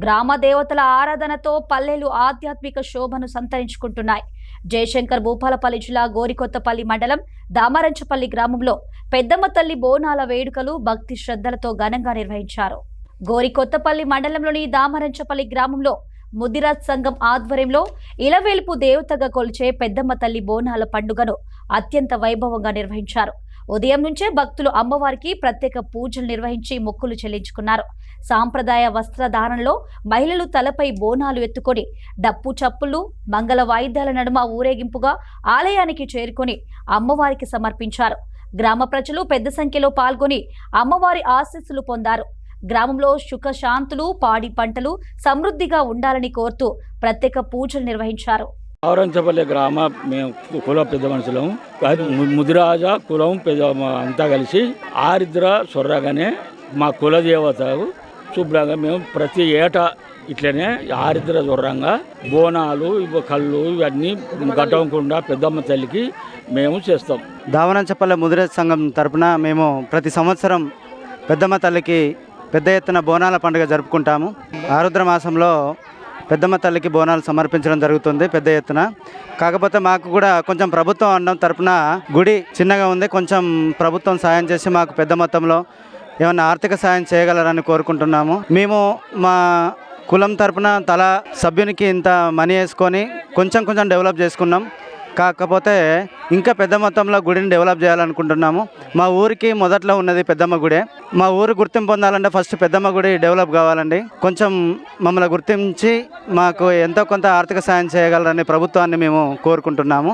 గ్రామ దేవతల ఆరాధనతో పల్లెలు ఆధ్యాత్మిక శోభను సంతరించుకుంటున్నాయి. జయశంకర్ భూపాలపల్లి జిల్లా గోరికొత్తపల్లి మండలం దామరంచపల్లి గ్రామంలో పెద్దమ్మ తల్లి బోనాల వేడుకలు భక్తి శ్రద్ధలతో ఘనంగా నిర్వహించారు. గోరికొత్తపల్లి మండలంలోని దామరంచపల్లి గ్రామంలో ముదిరాజ్ సంఘం ఆధ్వర్యంలో ఇలవేల్పు దేవతగా కొలిచే పెద్దమ్మ తల్లి బోనాల పండుగను అత్యంత వైభవంగా నిర్వహించారు. ఉదయం నుంచే భక్తులు అమ్మవారికి ప్రత్యేక పూజలు నిర్వహించి మొక్కులు చెల్లించుకున్నారు. సాంప్రదాయ వస్త్రధారణలో మహిళలు తలపై బోనాలు ఎత్తుకొని డప్పు చప్పులు మంగళ వాయిద్యాల నడుమ ఊరేగింపుగా ఆలయానికి చేరుకొని అమ్మవారికి సమర్పించారు. గ్రామ ప్రజలు పెద్ద సంఖ్యలో పాల్గొని అమ్మవారి ఆశీస్సులు పొందారు. గ్రామంలో సుఖశాంతులు, పాడి పంటలు సమృద్ధిగా ఉండాలని కోరుతూ ప్రత్యేక పూజలు నిర్వహించారు. దామరంచపల్లి గ్రామ మేము కుల పెద్ద మనుషులం, ముదిరాజ కులం పెద్ద అంతా కలిసి ఆరిద్ర సొర్రగానే మా కుల దేవతకు శుభ్రంగా మేము ప్రతి ఏటా ఇట్లనే ఆరిద్ర సొర్రంగా బోనాలు కళ్ళు ఇవన్నీ గట్టకుండా పెద్దమ్మ తల్లికి మేము చేస్తాం. దామరంచపల్లి ముదిరాజ్ సంఘం తరపున మేము ప్రతి సంవత్సరం పెద్దమ్మ తల్లికి పెద్ద ఎత్తున బోనాల పండుగ జరుపుకుంటాము. ఆరుద్ర మాసంలో పెద్దమ్మ తల్లికి బోనాలు సమర్పించడం జరుగుతుంది పెద్ద ఎత్తున. కాకపోతే మాకు కూడా కొంచెం ప్రభుత్వం అనడం తరపున గుడి చిన్నగా ఉంది, కొంచెం ప్రభుత్వం సాయం చేసి మాకు పెద్ద మొత్తంలో ఏమన్నా ఆర్థిక సాయం చేయగలరని కోరుకుంటున్నాము. మేము మా కులం తరపున తల సభ్యునికి ఇంత మనీ వేసుకొని కొంచెం డెవలప్ చేసుకున్నాం. కాకపోతే ఇంకా పెద్ద మొత్తంలో గుడిని డెవలప్ చేయాలనుకుంటున్నాము. మా ఊరికి మొదట్లో ఉన్నది పెద్దమ్మ గుడే. మా ఊరు గుర్తింపు పొందాలంటే ఫస్ట్ పెద్దమ్మ గుడి డెవలప్ కావాలండి. కొంచెం మమ్మల్ని గుర్తించి మాకు ఎంతో కొంత ఆర్థిక సాయం చేయగలరని ప్రభుత్వాన్ని మేము కోరుకుంటున్నాము.